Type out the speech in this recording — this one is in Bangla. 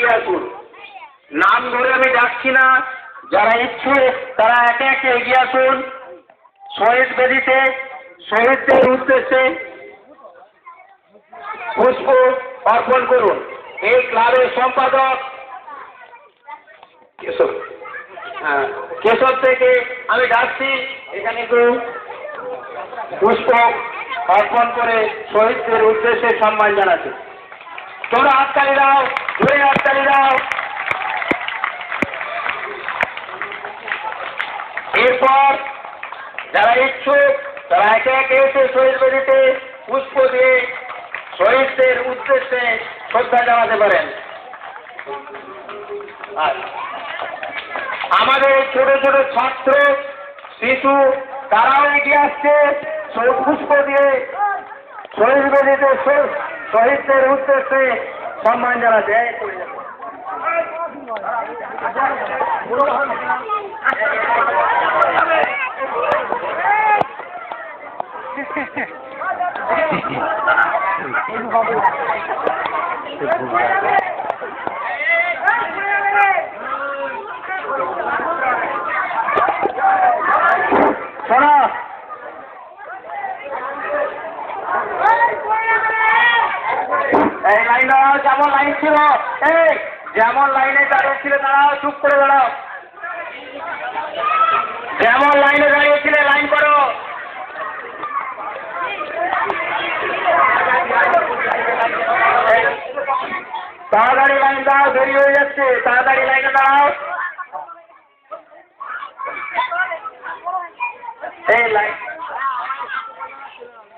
এগিয়ে আসুন। নাম ধরে আমি ডাকছি না, যারা ইচ্ছুক তারা একে একে এগিয়ে আসুন। শহীদ বেদিতে শহীদদের উদ্দেশ্যে পুষ্প অর্পণ করুন। এই ক্লাবের সম্পাদক কেশব থেকে আমি ডাকছি, এখানে একটু পুষ্প অর্পণ করে শহীদদের উদ্দেশ্যে সম্মান জানাচ্ছি। তোমরা হাততালি দাও, জোরে হাততালি দাও। এরপর যারা ইচ্ছুক তারা একে একে এসে শহীদ বেদিতে পুষ্প দিয়ে শহীদদের উদ্দেশ্যে শ্রদ্ধা জানাতে পারেন। আমাদের ছোট ছোট ছাত্র শিশু তারাও এগিয়ে আসছে পুষ্প দিয়ে শহীদ বেদিতে শহীদদের উদ্দেশ্যে সম্মান জানাতে। শোনো, এই লাইন দাঁড়াও, যেমন লাইন ছিল, এই যেমন লাইনে দাঁড়িয়েছিলে দাঁড়াও, চুপ করে দাঁড়াও। যেমন লাইনে দাঁড়িয়েছিলে লাইন করো। তাড়াতাড়ি লাইন দাও, দেরি হয়ে যাচ্ছে, তাড়াতাড়ি লাইনে দাঁড়াও। এই লাইন